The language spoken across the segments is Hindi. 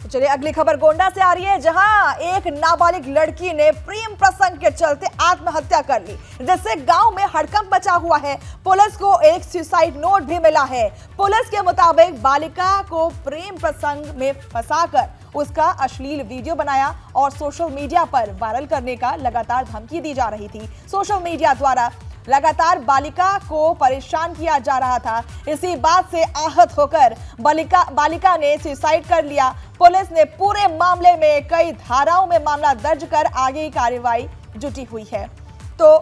चलिए अगली खबर गोंडा से आ रही है, जहां एक नाबालिग लड़की ने प्रेम प्रसंग के चलते आत्महत्या कर ली, जिससे गांव में हड़कंप मचा हुआ है। पुलिस को एक सुसाइड नोट भी मिला है। पुलिस के मुताबिक बालिका को प्रेम प्रसंग में फंसाकर उसका अश्लील वीडियो बनाया और सोशल मीडिया पर वायरल करने का लगातार धमकी दी जा रही थी। सोशल मीडिया द्वारा लगातार बालिका को परेशान किया जा रहा था। इसी बात से आहत होकर बालिका ने सुसाइड कर लिया। पुलिस ने पूरे मामले में कई धाराओं में मामला दर्ज कर आगे की कार्रवाई जुटी हुई है। तो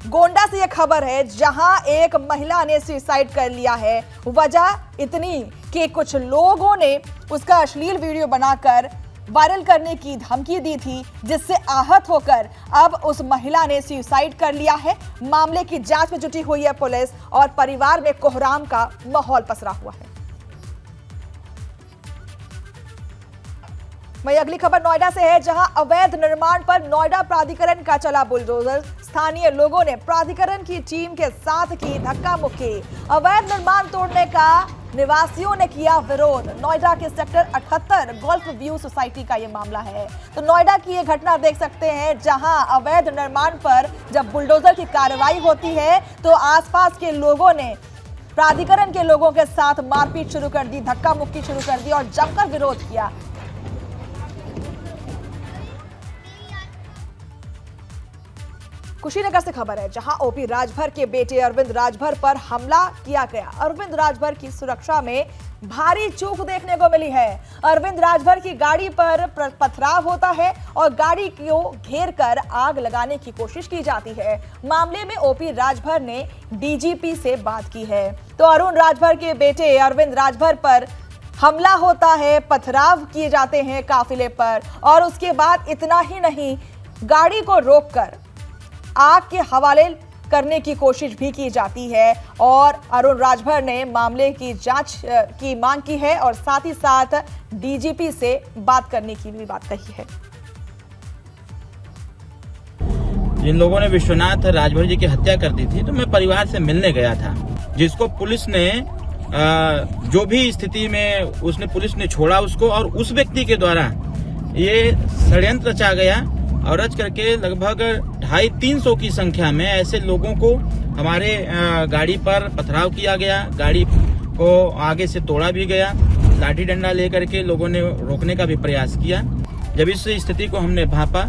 गोंडा से यह खबर है, जहां एक महिला ने सुसाइड कर लिया है। वजह इतनी कि कुछ लोगों ने उसका अश्लील वीडियो बनाकर वायरल करने की धमकी दी थी, जिससे आहत होकर अब उस महिला ने सुसाइड कर लिया है। मामले की जांच में जुटी हुई है पुलिस और परिवार में कोहराम का माहौल पसरा हुआ है। वहीं अगली खबर नोएडा से है, जहां अवैध निर्माण पर नोएडा प्राधिकरण का चला बुलडोजर। स्थानीय लोगों ने प्राधिकरण की टीम के साथ की धक्का मुक्की। अवैध निर्माण तोड़ने का निवासियों ने किया विरोध। नोएडा के सेक्टर 78 गोल्फ व्यू सोसाइटी का यह मामला है। तो नोएडा की यह घटना देख सकते हैं, जहां अवैध निर्माण पर जब बुलडोजर की कार्रवाई होती है तो आसपास के लोगों ने प्राधिकरण के लोगों के साथ मारपीट शुरू कर दी, धक्का मुक्की शुरू कर दी और जमकर विरोध किया। कुशीनगर से खबर है, जहां ओपी राजभर के बेटे अरविंद राजभर पर हमला किया गया। अरविंद राजभर की सुरक्षा में भारी चूक देखने को मिली है। अरविंद राजभर की गाड़ी पर पथराव होता है और गाड़ी को घेर कर आग लगाने की कोशिश की जाती है। मामले में ओपी राजभर ने डीजीपी से बात की है। तो अरुण राजभर के बेटे अरविंद राजभर पर हमला होता है, पथराव किए जाते हैं काफिले पर और उसके बाद इतना ही नहीं, गाड़ी को रोककर आग के हवाले करने की कोशिश भी की जाती है और अरुण राजभर ने मामले की जांच की मांग की है और साथ ही साथ डीजीपी से बात करने की भी बात कही है। जिन लोगों ने विश्वनाथ राजभर जी की हत्या कर दी थी, तो मैं परिवार से मिलने गया था, जिसको पुलिस ने जो भी स्थिति में उसने पुलिस ने छोड़ा उसको, और उस व्यक्ति के द्वारा ये षड्यंत्र रचा गया और रच करके लगभग 250-300 की संख्या में ऐसे लोगों को हमारे गाड़ी पर पथराव किया गया। गाड़ी को आगे से तोड़ा भी गया। लाठी डंडा लेकर के लोगों ने रोकने का भी प्रयास किया। जब इस स्थिति को हमने भांपा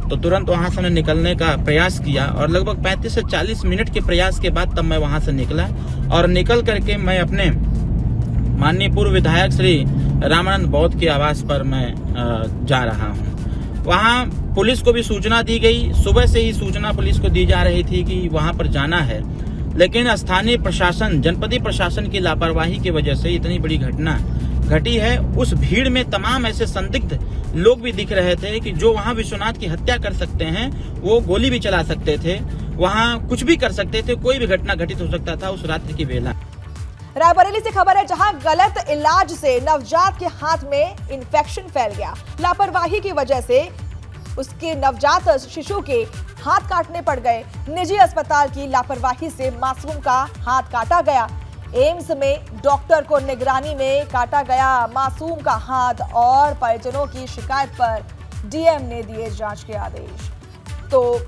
तो तुरंत वहां से निकलने का प्रयास किया और लगभग 35 से 40 मिनट के प्रयास के बाद तब मैं वहां से निकला और निकल करके मैं अपने माननीय पूर्व विधायक श्री रामानंद बौद्ध के आवास पर मैं जा रहा हूँ। वहाँ पुलिस को भी सूचना दी गई। सुबह से ही सूचना पुलिस को दी जा रही थी कि वहाँ पर जाना है, लेकिन स्थानीय प्रशासन, जनपदीय प्रशासन की लापरवाही की वजह से इतनी बड़ी घटना घटी है। उस भीड़ में तमाम ऐसे संदिग्ध लोग भी दिख रहे थे कि जो वहाँ विश्वनाथ की हत्या कर सकते हैं, वो गोली भी चला सकते थे, वहाँ कुछ भी कर सकते थे, कोई भी घटना घटित हो सकता था उस रात्रि की बेला। रायबरेली से खबर है, जहां गलत इलाज से नवजात के हाथ में इंफेक्शन फैल गया। लापरवाही की वजह से उसके नवजात शिशु के हाथ काटने पड़ गए। निजी अस्पताल की लापरवाही से मासूम का हाथ काटा गया। एम्स में डॉक्टर को निगरानी में काटा गया मासूम का हाथ और परिजनों की शिकायत पर डीएम ने दिए जांच के आदेश। तो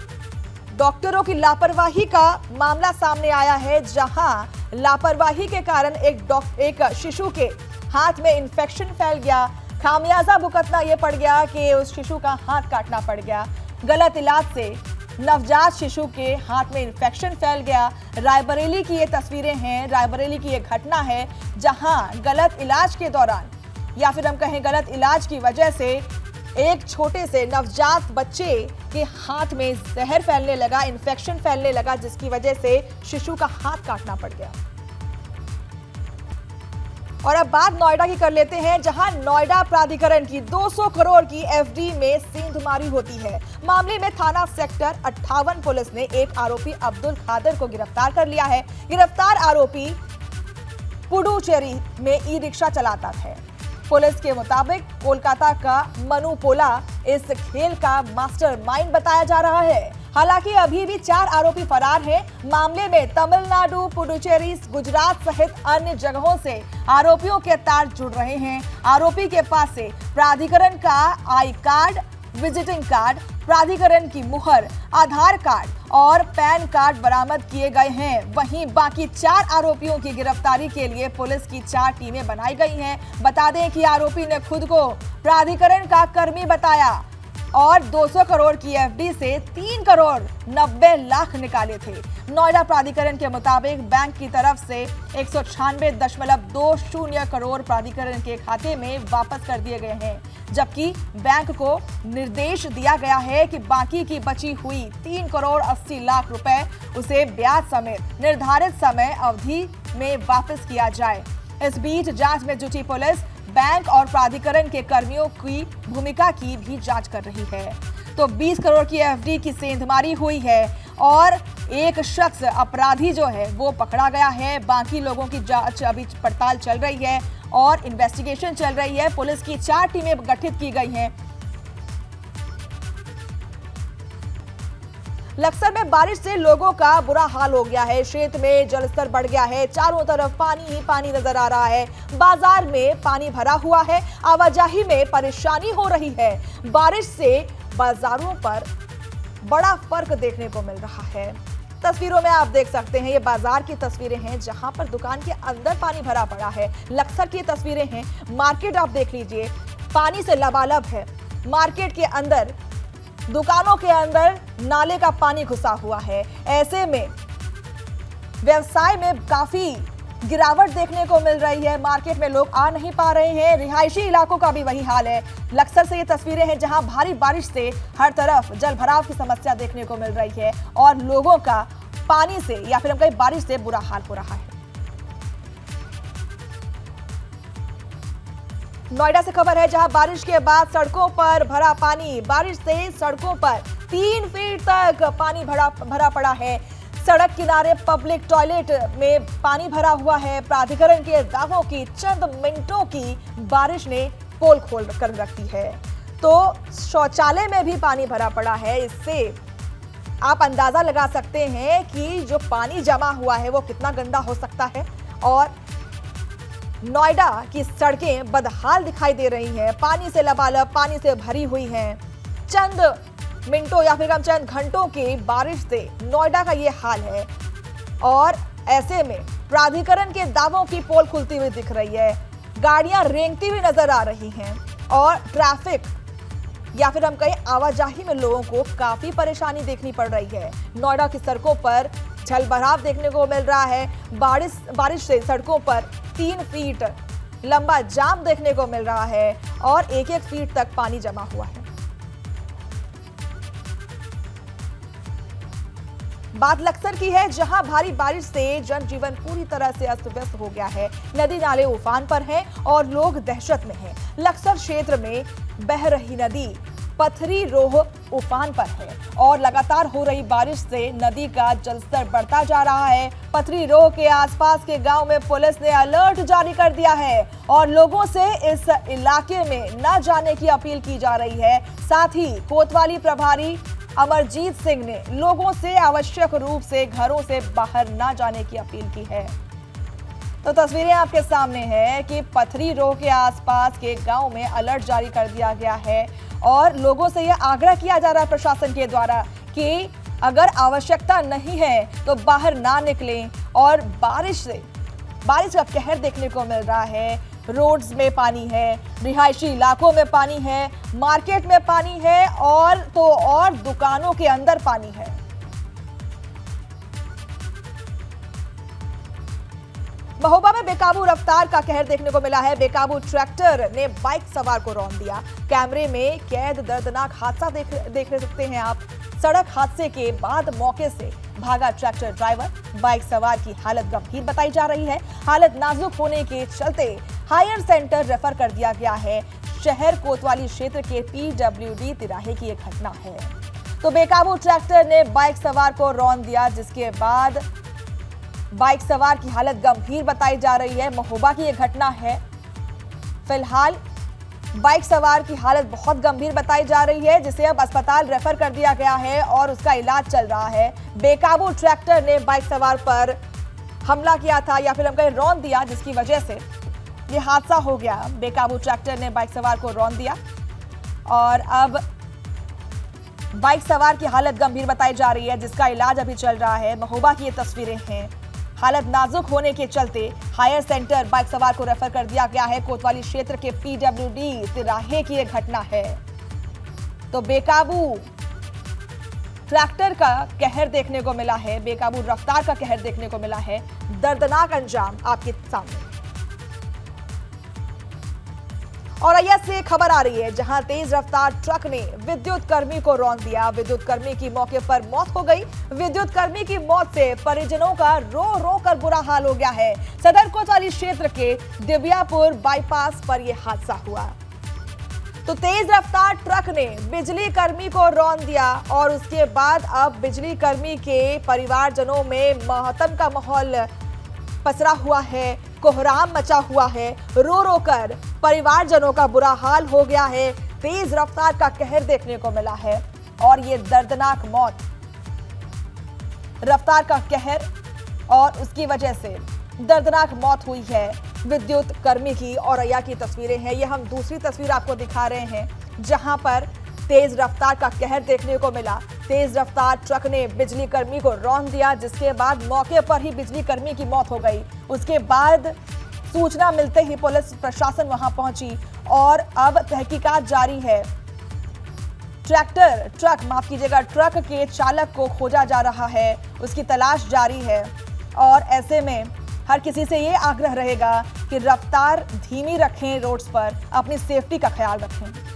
डॉक्टरों की लापरवाही का मामला सामने आया है, जहां लापरवाही के कारण एक शिशु के हाथ में इंफेक्शन फैल गया। खामियाजा भुगतना यह पड़ गया कि उस शिशु का हाथ काटना पड़ गया। गलत इलाज से नवजात शिशु के हाथ में इंफेक्शन फैल गया। रायबरेली की ये तस्वीरें हैं, रायबरेली की ये घटना है, जहां गलत इलाज के दौरान या फिर हम कहें गलत इलाज की वजह से एक छोटे से नवजात बच्चे के हाथ में जहर फैलने लगा, इंफेक्शन फैलने लगा, जिसकी वजह से शिशु का हाथ काटना पड़ गया। और अब बात नोएडा की कर लेते हैं, जहां नोएडा प्राधिकरण की 200 करोड़ की एफडी में सेंधमारी होती है। मामले में थाना सेक्टर 58 पुलिस ने एक आरोपी अब्दुल खादर को गिरफ्तार कर लिया है। गिरफ्तार आरोपी पुडुचेरी में ई रिक्शा चलाता है। पुलिस के मुताबिक कोलकाता का मनु पोला इस खेल का मास्टरमाइंड बताया जा रहा है। हालांकि अभी भी 4 आरोपी फरार हैं। मामले में तमिलनाडु, पुडुचेरी, गुजरात सहित अन्य जगहों से आरोपियों के तार जुड़ रहे हैं। आरोपी के पास से प्राधिकरण का आई कार्ड, विजिटिंग कार्ड, प्राधिकरण की मुहर, आधार कार्ड और पैन कार्ड बरामद किए गए हैं। वहीं बाकी 4 आरोपियों की गिरफ्तारी के लिए पुलिस की 4 टीमें बनाई गई हैं। बता दें कि आरोपी ने खुद को प्राधिकरण का कर्मी बताया और 200 करोड़ की एफडी से 3 करोड़ 90 लाख निकाले थे। नोएडा प्राधिकरण के मुताबिक बैंक की तरफ से 196.20 करोड़ प्राधिकरण के खाते में वापस कर दिए गए हैं, जबकि बैंक को निर्देश दिया गया है कि बाकी की बची हुई 3 करोड़ 80 लाख रुपए उसे ब्याज समेत निर्धारित समय अवधि में वापस किया जाए। इस बीच जांच में जुटी पुलिस बैंक और प्राधिकरण के कर्मियों की भूमिका की भी जांच कर रही है। तो 20 करोड़ की एफडी की सेंधमारी हुई है और एक शख्स अपराधी जो है वो पकड़ा गया है। बाकी लोगों की जांच अभी पड़ताल चल रही है और इन्वेस्टिगेशन चल रही है। पुलिस की 4 टीमें गठित की गई हैं। लक्सर में बारिश से लोगों का बुरा हाल हो गया है। क्षेत्र में जलस्तर बढ़ गया है। चारों तरफ पानी ही पानी नजर आ रहा है। बाजार में पानी भरा हुआ है। आवाजाही में परेशानी हो रही है। बारिश से बाजारों पर बड़ा फर्क देखने को मिल रहा है। तस्वीरों में आप देख सकते हैं, ये बाजार की तस्वीरें हैं जहां पर दुकान के अंदर पानी भरा पड़ा है। लक्सर की तस्वीरें हैं। मार्केट आप देख लीजिए, पानी से लबालब है। मार्केट के अंदर, दुकानों के अंदर नाले का पानी घुसा हुआ है। ऐसे में व्यवसाय में काफी गिरावट देखने को मिल रही है। मार्केट में लोग आ नहीं पा रहे हैं। रिहायशी इलाकों का भी वही हाल है। लक्सर से ये तस्वीरें हैं जहां भारी बारिश से हर तरफ जल भराव की समस्या देखने को मिल रही है और लोगों का पानी से या फिर हम कहीं बारिश से बुरा हाल हो रहा है। नोएडा से खबर है जहां बारिश के बाद सड़कों पर भरा पानी। बारिश से सड़कों पर 3 फीट तक पानी भरा पड़ा है। सड़क किनारे पब्लिक टॉयलेट में पानी भरा हुआ है। प्राधिकरण के दावों की चंद मिनटों की बारिश ने पोल खोल कर रख दी है। तो शौचालय में भी पानी भरा पड़ा है। इससे आप अंदाजा लगा सकते हैं कि जो पानी जमा हुआ है वो कितना गंदा हो सकता है। और नोएडा की सड़कें बदहाल दिखाई दे रही हैं। पानी से लबालब, पानी से भरी हुई हैं। चंद मिनटों या फिर हम चंद घंटों की बारिश से नोएडा का ये हाल है और ऐसे में प्राधिकरण के दावों की पोल खुलती हुई दिख रही है। गाड़ियां रेंगती हुई नजर आ रही हैं और ट्रैफिक या फिर हम कहें आवाजाही में लोगों को काफी परेशानी देखनी पड़ रही है। नोएडा की सड़कों पर जलभराव देखने को मिल रहा है। बारिश से सड़कों पर 3 फीट लंबा जाम देखने को मिल रहा है और 1-1 फीट तक पानी जमा हुआ है। बात लक्सर की है जहां भारी बारिश से जनजीवन पूरी तरह से अस्त व्यस्त हो गया है। नदी नाले उफान पर हैं और लोग दहशत में हैं। लक्सर क्षेत्र में बह रही नदी पथरी रोह उफान पर है और लगातार हो रही बारिश से नदी का जलस्तर बढ़ता जा रहा है। पथरी रोह के आसपास के गांव में पुलिस ने अलर्ट जारी कर दिया है और लोगों से इस इलाके में न जाने की अपील की जा रही है। साथ ही कोतवाली प्रभारी अमरजीत सिंह ने लोगों से आवश्यक रूप से घरों से बाहर ना जाने की अपील की है। तो तस्वीरें आपके सामने हैं कि पथरी रोह के आसपास के गांव में अलर्ट जारी कर दिया गया है और लोगों से यह आग्रह किया जा रहा है प्रशासन के द्वारा कि अगर आवश्यकता नहीं है तो बाहर ना निकलें। और बारिश का कहर देखने को मिल रहा है। रोड्स में पानी है, रिहायशी इलाकों में पानी है, मार्केट में पानी है और दुकानों के अंदर पानी है। महोबा में बेकाबू रफ्तार का कहर देखने को मिला है। बेकाबू ट्रैक्टर ने बाइक सवार को रौंद दिया। कैमरे में कैद दर्दनाक हादसा देख सकते हैं आप। सड़क हादसे के बाद मौके से भागा ट्रैक्टर ड्राइवर। बाइक सवार की हालत गंभीर बताई जा रही है। हालत नाजुक होने के चलते हायर सेंटर रेफर कर दिया गया है। शहर कोतवाली क्षेत्र के PWD तिराहे की एक घटना है। तो बेकाबू ट्रैक्टर ने बाइक सवार को रौंद दिया, जिसके बाद बाइक सवार की हालत गंभीर बताई जा रही है। महोबा की यह घटना है। फिलहाल बाइक सवार की हालत बहुत गंभीर बताई जा रही है, जिसे अब अस्पताल रेफर कर दिया गया है और उसका इलाज चल रहा है। बेकाबू ट्रैक्टर ने बाइक सवार पर हमला किया था या फिर हम कहें रौंद दिया, जिसकी वजह से ये हादसा हो गया। बेकाबू ट्रैक्टर ने बाइक सवार को रौंद दिया और अब बाइक सवार की हालत गंभीर बताई जा रही है, जिसका इलाज अभी चल रहा है। महोबा की ये तस्वीरें हैं। हालत नाजुक होने के चलते हायर सेंटर बाइक सवार को रेफर कर दिया गया है। कोतवाली क्षेत्र के पीडब्ल्यूडी तिराहे की यह घटना है। तो बेकाबू ट्रैक्टर का कहर देखने को मिला है, बेकाबू रफ्तार का कहर देखने को मिला है। दर्दनाक अंजाम आपके सामने। औरैया से खबर आ रही है, जहां तेज रफ्तार ट्रक ने विद्युत कर्मी को रौंद दिया। विद्युत कर्मी की मौके पर मौत हो गई। विद्युत कर्मी की मौत से परिजनों का रो रो कर बुरा हाल हो गया है। सदर कोतवाली क्षेत्र के दिव्यापुर बाईपास पर यह हादसा हुआ। तो तेज रफ्तार ट्रक ने बिजली कर्मी को रौंद दिया और उसके बाद अब बिजली कर्मी के परिवारजनों में मातम का माहौल पसरा हुआ है, कोहराम मचा हुआ है। रो रो कर परिवारजनों का बुरा हाल हो गया है। तेज रफ्तार का कहर देखने को मिला है और ये दर्दनाक मौत, रफ्तार का कहर और उसकी वजह से दर्दनाक मौत हुई है विद्युत कर्मी की। औरैया की तस्वीरें हैं, ये हम दूसरी तस्वीर आपको दिखा रहे हैं, जहां पर तेज रफ्तार का कहर देखने को मिला। तेज रफ्तार ट्रक ने बिजली कर्मी को रौंद दिया, जिसके बाद मौके पर ही बिजली कर्मी की मौत हो गई। उसके बाद सूचना मिलते ही पुलिस प्रशासन वहां पहुंची और अब तहकीकात जारी है। ट्रक के चालक को खोजा जा रहा है, उसकी तलाश जारी है और ऐसे में हर किसी से ये आग्रह रहेगा कि रफ्तार धीमी रखें, रोड्स पर अपनी सेफ्टी का ख्याल रखें।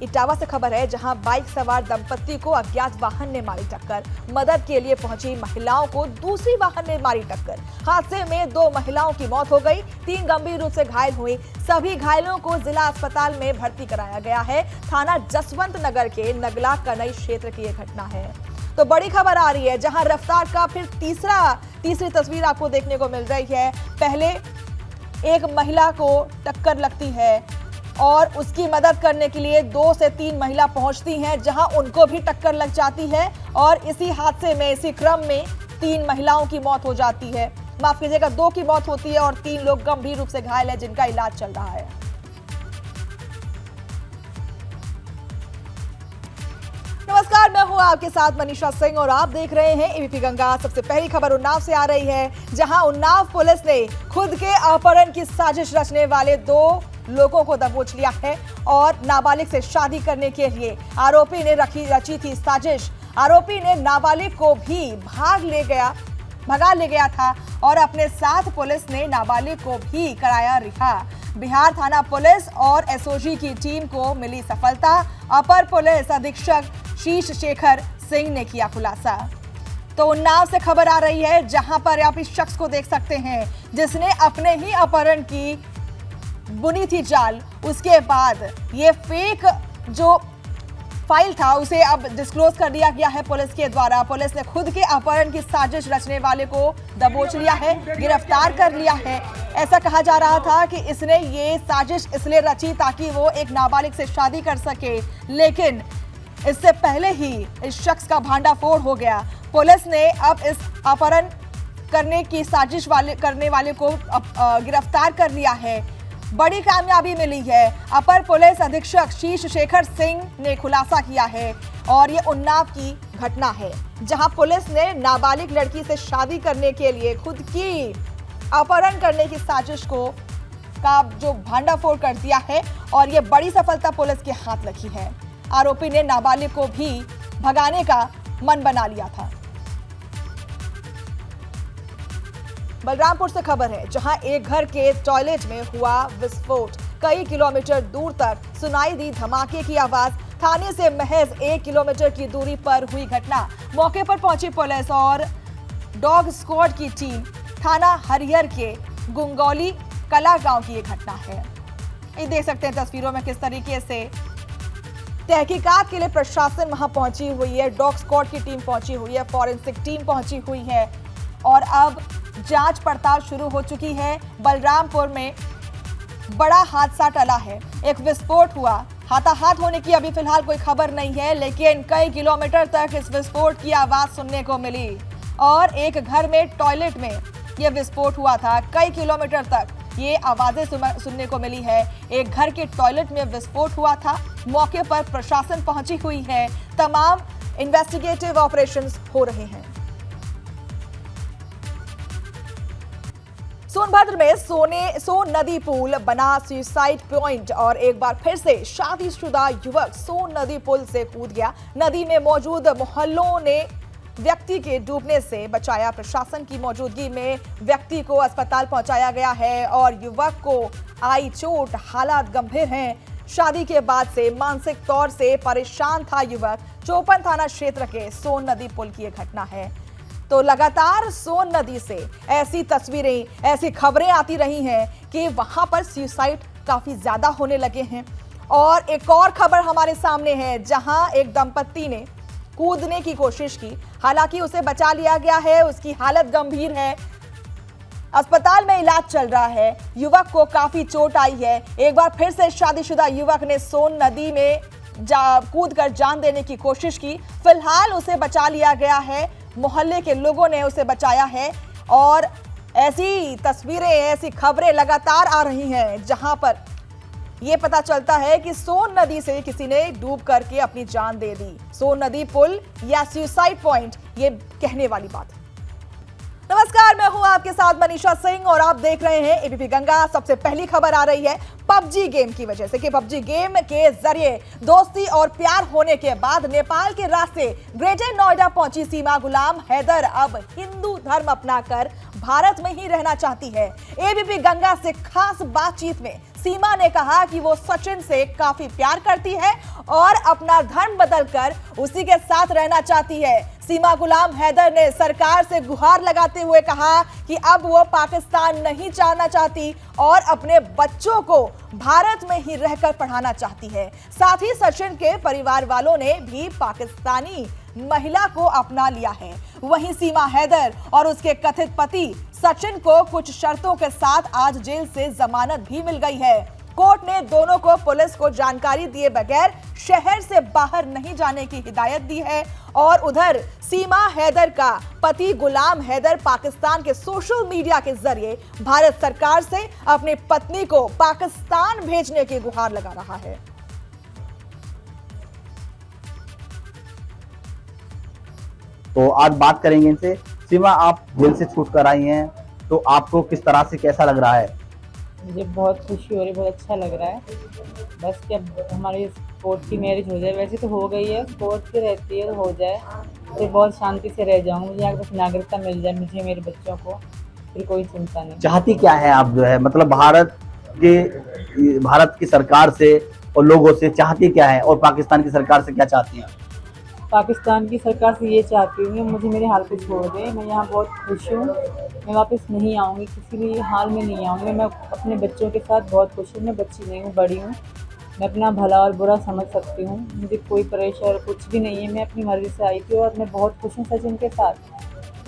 इटावा से खबर है, जहां बाइक सवार दंपत्ति को अज्ञात वाहन ने मारी टक्कर। मदद के लिए पहुंची महिलाओं को दूसरी वाहन ने मारी टक्कर। हादसे में 2 महिलाओं की मौत हो गई, 3 गंभीर रूप से घायल हुई। सभी घायलों को जिला अस्पताल में भर्ती कराया गया है। थाना जसवंत नगर के नगला कनई क्षेत्र की यह घटना है। तो बड़ी खबर आ रही है, जहां रफ्तार का फिर तीसरी तस्वीर आपको देखने को मिल रही है। पहले एक महिला को टक्कर लगती है और उसकी मदद करने के लिए 2 से 3 महिला पहुंचती हैं, जहां उनको भी टक्कर लग जाती है और इसी हादसे में, इसी क्रम में 3 महिलाओं की मौत हो जाती है। माफ कीजिएगा, 2 की मौत होती है और 3 लोग गंभीर रूप से घायल हैं, जिनका इलाज चल रहा है। नमस्कार, मैं हूं आपके साथ मनीषा सिंह और आप देख रहे हैं एबीपी गंगा। सबसे पहली खबर उन्नाव से आ रही है, जहां उन्नाव पुलिस ने खुद के अपहरण की साजिश रचने वाले 2 लोगों को दबोच लिया है और नाबालिग से शादी करने के लिए आरोपी ने रची थी साजिश। आरोपी ने नाबालिग को भी भगा ले गया था और अपने साथ पुलिस ने नाबालिग को भी कराया रिहा। बिहार थाना पुलिस और एसओजी की टीम को मिली सफलता। अपर पुलिस अधीक्षक शीश शेखर सिंह ने किया खुलासा। तो उन्नाव से खबर आ रही है, जहां पर आप इस शख्स को देख सकते हैं, जिसने अपने ही अपहरण की बुनी थी जाल। उसके बाद ये फेक जो फाइल था उसे अब डिस्क्लोज कर दिया गया है पुलिस के द्वारा। पुलिस ने खुद के अपहरण की साजिश रचने वाले को दबोच लिया है, गिरफ्तार कर लिया है। ऐसा कहा जा रहा था कि इसने ये साजिश इसलिए रची ताकि वो एक नाबालिग से शादी कर सके, लेकिन इससे पहले ही इस शख्स का भांडाफोड़ हो गया। पुलिस ने अब इस अपहरण करने की साजिश करने वाले को गिरफ्तार कर लिया है। बड़ी कामयाबी मिली है। अपर पुलिस अधीक्षक शीश शेखर सिंह ने खुलासा किया है और ये उन्नाव की घटना है, जहां पुलिस ने नाबालिग लड़की से शादी करने के लिए खुद की अपहरण करने की साजिश का जो भांडाफोड़ कर दिया है और ये बड़ी सफलता पुलिस के हाथ लगी है। आरोपी ने नाबालिग को भी भगाने का मन बना लिया था। बलरामपुर से खबर है, जहां एक घर के टॉयलेट में हुआ विस्फोट। कई किलोमीटर दूर तक सुनाई दी धमाके की आवाज। थाने से महज 1 किलोमीटर की दूरी पर हुई घटना। मौके पर पहुंची पुलिस और डॉग स्क्वाड की टीम। थाना हरिहर के गुंगौली कला गांव की ये घटना है। ये देख सकते हैं तस्वीरों में किस तरीके से तहकीकात के लिए प्रशासन वहां पहुंची हुई है, डॉग स्क्वाड की टीम पहुंची हुई है, फॉरेंसिक टीम पहुंची हुई है और अब जांच पड़ताल शुरू हो चुकी है। बलरामपुर में बड़ा हादसा टला है, एक विस्फोट हुआ। हाथाहाथ होने की अभी फिलहाल कोई खबर नहीं है, लेकिन कई किलोमीटर तक इस विस्फोट की आवाज सुनने को मिली और एक घर में टॉयलेट में यह विस्फोट हुआ था। कई किलोमीटर तक ये आवाजें सुनने को मिली है। एक घर के टॉयलेट में विस्फोट हुआ था। मौके पर प्रशासन पहुंची हुई है। तमाम इन्वेस्टिगेटिव ऑपरेशंस हो रहे हैं। सोनभद्र में सोन नदी पुल बना सुसाइड पॉइंट और एक बार फिर से शादीशुदा युवक सोन नदी पुल से कूद गया। नदी में मौजूद मोहल्लों ने व्यक्ति के डूबने से बचाया। प्रशासन की मौजूदगी में व्यक्ति को अस्पताल पहुंचाया गया है और युवक को आई चोट, हालात गंभीर हैं। शादी के बाद से मानसिक तौर से परेशान था युवक। चौपन थाना क्षेत्र के सोन नदी पुल की यह घटना है। तो लगातार सोन नदी से ऐसी तस्वीरें, ऐसी खबरें आती रही हैं कि वहां पर सुसाइड काफी ज्यादा होने लगे हैं। और एक और खबर हमारे सामने है, जहां एक दंपत्ति ने कूदने की कोशिश की, हालांकि उसे बचा लिया गया है। उसकी हालत गंभीर है, अस्पताल में इलाज चल रहा है। युवक को काफी चोट आई है। एक बार फिर से शादीशुदा युवक ने सोन नदी में कूदकर जान देने की कोशिश की। फिलहाल उसे बचा लिया गया है, मोहल्ले के लोगों ने उसे बचाया है। और ऐसी तस्वीरें, ऐसी खबरें लगातार आ रही हैं जहां पर ये पता चलता है कि सोन नदी से किसी ने डूब करके अपनी जान दे दी। सोन नदी पुल या सुसाइड पॉइंट, ये कहने वाली बात है। नमस्कार, मैं हूं आपके साथ मनीषा सिंह और आप देख रहे हैं एबीपी गंगा। सबसे पहली खबर आ रही है पबजी गेम की वजह से कि पबजी गेम के जरिए दोस्ती और प्यार होने के बाद नेपाल के रास्ते ग्रेटर नोएडा पहुंची सीमा गुलाम हैदर अब हिंदू धर्म अपनाकर भारत में ही रहना चाहती है। एबीपी गंगा से खास बातचीत में सीमा ने कहा कि वो सचिन से काफी प्यार करती है और अपना धर्म बदलकर उसी के साथ रहना चाहती है। सीमा गुलाम हैदर ने सरकार से गुहार लगाते हुए कहा कि अब वो पाकिस्तान नहीं जाना चाहती और अपने बच्चों को भारत में ही रहकर पढ़ाना चाहती है। साथ ही सचिन के परिवार वालों ने भी पाकिस्तानी महिला को अपना लिया है। वहीं सीमा हैदर और उसके कथित पति सचिन को कुछ शर्तों के साथ आज जेल से जमानत भी मिल गई है। कोर्ट ने दोनों को पुलिस को जानकारी दिए बगैर शहर से बाहर नहीं जाने की हिदायत दी है। और उधर सीमा हैदर का पति गुलाम हैदर पाकिस्तान के सोशल मीडिया के जरिए भारत सरकार से अपनी पत्नी को पाकिस्तान भेजने की गुहार लगा रहा है। तो आज बात करेंगे इनसे। सीमा, आप जेल से छूट कर आई हैं, तो आपको किस तरह से कैसा लग रहा है? मुझे बहुत खुशी हो रही है, बहुत अच्छा लग रहा है। बस कि अब हमारी कोर्ट की मैरिज हो जाए, वैसे तो हो गई है, कोर्ट की रहती है तो हो जाए, तो बहुत शांति से रह जाऊँ। मुझे यहाँ बस नागरिकता मिल जाए, मुझे मेरे बच्चों को, फिर कोई चिंता नहीं। चाहती क्या है आप, जो है मतलब भारत की सरकार से और लोगों से चाहती क्या है, और पाकिस्तान की सरकार से क्या चाहती हैं? पाकिस्तान की सरकार से ये चाहती हूँ कि मुझे मेरे हाल पे छोड़ दे। मैं यहाँ बहुत खुश हूँ, मैं वापस नहीं आऊँगी, किसी भी हाल में नहीं आऊँगी। मैं अपने बच्चों के साथ बहुत खुश हूँ। मैं बच्ची नहीं हूँ, बड़ी हूँ। मैं अपना भला और बुरा समझ सकती हूँ। मुझे कोई प्रेशर कुछ भी नहीं है। मैं अपनी मर्ज़ी से आई थी और मैं बहुत खुश हूँ सचिन के साथ।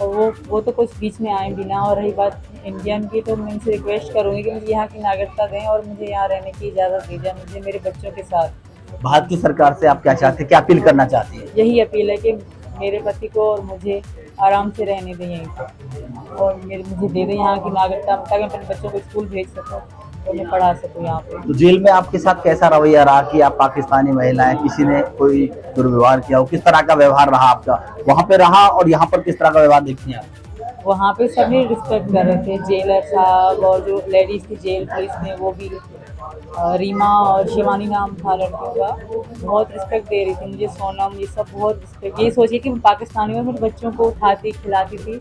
और वो तो कुछ बीच में आए भी ना। और रही बात इंडियन की, तो मैं इनसे रिक्वेस्ट करूँगी कि मुझे यहाँ की नागरिकता दें और मुझे यहाँ रहने की इजाज़त दी जाए, मुझे मेरे बच्चों के साथ। भारत की सरकार से आप क्या चाहते हैं, क्या अपील करना चाहती है? यही अपील है कि मेरे पति को और मुझे आराम से रहने दें यहीं पर, और मुझे दे दें यहाँ की नागरिकता, ताकि मैं अपने बच्चों को स्कूल भेज सकूँ और मैं पढ़ा सकूँ यहाँ पे। तो जेल में आपके साथ कैसा रवैया रहा कि आप पाकिस्तानी महिला हैं, किसी ने कोई दुर्व्यवहार किया हो? किस तरह का व्यवहार रहा आपका वहाँ पे रहा, और यहाँ पर किस तरह का व्यवहार देखती हैं आप? वहाँ पे सभी रिस्पेक्ट कर रहे थे, जेलर साहब और जो लेडीज़ थी जेल पुलिस में, वो भी रीमा और शिवानी नाम था लड़कियों का, बहुत रिस्पेक्ट दे रही थी मुझे। सोनम, ये सब बहुत रिस्पेक्ट, ये सोचिए कि मैं पाकिस्तानी हूँ, मेरे बच्चों को उठाती खिलाती थी।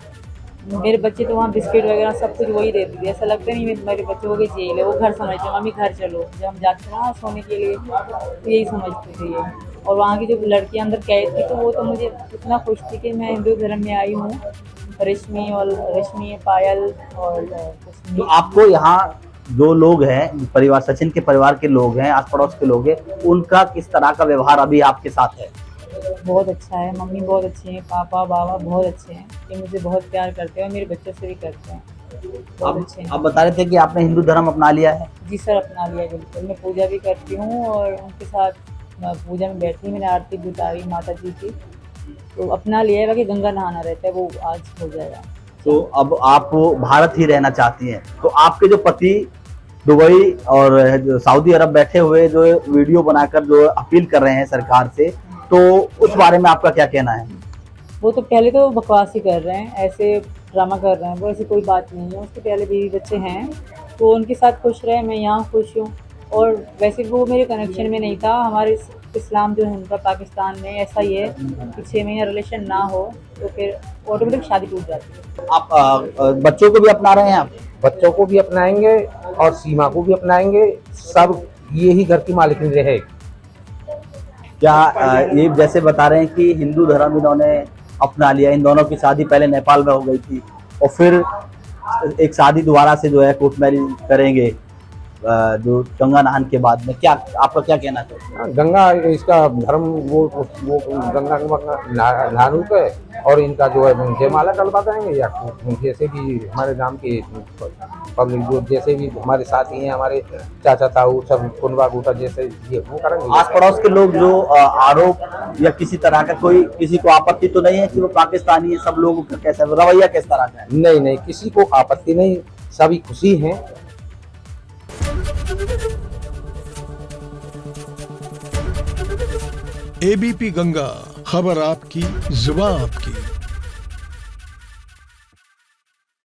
मेरे बच्चे तो वहाँ बिस्किट वगैरह सब कुछ वही देती थी। ऐसा लगता नहीं मेरे बच्चों को जेल है, वो घर समझते मम्मी घर चलो। जब हम जाते थे ना सोने के लिए, तो यही समझते थे ये। और वहाँ की जो लड़कियाँ अंदर कैद थी, तो वो तो मुझे इतना खुश थी कि मैं हिंदू धर्म में आई हूँ। रश्मि, पायल और तो आपको यहाँ जो लोग हैं, परिवार सचिन के परिवार के लोग हैं, आस पड़ोस के लोग हैं, उनका किस तरह का व्यवहार अभी आपके साथ है? बहुत अच्छा है, मम्मी बहुत अच्छी हैं, पापा बाबा बहुत अच्छे हैं, ये मुझे बहुत प्यार करते हैं और मेरे बच्चों से भी करते हैं, बहुत अच्छे हैं। आप बता रहे थे कि आपने हिंदू धर्म अपना लिया है। जी सर, अपना लिया बिल्कुल। मैं पूजा भी करती हूँ और उनके साथ पूजा में बैठी, मैंने आरती भी उतारी माता जी की, तो अपना लिया है। बाकी गंगा नहाना रहता है, वो आज हो जाएगा। तो अब आप भारत ही रहना चाहती हैं, तो आपके जो पति दुबई और जो सऊदी अरब बैठे हुए जो वीडियो बनाकर जो अपील कर रहे हैं सरकार से, तो उस बारे में आपका क्या कहना है? वो तो पहले तो बकवास ही कर रहे हैं, ऐसे ड्रामा कर रहे हैं, वो ऐसी कोई बात नहीं है। उसके पहले बीवी बच्चे हैं, तो उनके साथ खुश रहे, मैं यहाँ खुश हूँ। और वैसे वो मेरे कनेक्शन में नहीं था, हमारे इस्लाम जो है उनका पाकिस्तान में ऐसा ही है कि 6 महीना रिलेशन ना हो तो फिर ऑटोमेटिक शादी टूट जाती है। आप बच्चों को भी अपना रहे हैं आप? बच्चों को भी अपनाएंगे और सीमा को भी अपनाएंगे, सब ये ही घर की मालिकिन रहे। क्या ये जैसे बता रहे हैं कि हिंदू धर्म इन्होंने अपना लिया, इन दोनों की शादी पहले नेपाल में हो गई थी और फिर एक शादी दोबारा से जो है कोर्ट मैरिज करेंगे जो गंगा नहान के बाद में, क्या आपका क्या कहना है? गंगा इसका धर्म वो गंगा नहानू पे और इनका जो है जयमाला डलवा देंगे, या जैसे भी हमारे गांव के पब्लिक जो जैसे भी हमारे साथी हैं, हमारे चाचा ताऊ सब कुनबा गुटा जैसे ये वो करेंगे। आस पड़ोस के लोग जो आरोप या किसी तरह का कोई किसी को आपत्ति तो नहीं है कि वो पाकिस्तानी है, सब लोगों का कैसा रवैया किस तरह का है? नहीं, किसी को आपत्ति नहीं, सभी खुशी हैं। एबीपी गंगा, खबर आपकी, जुबान आपकी।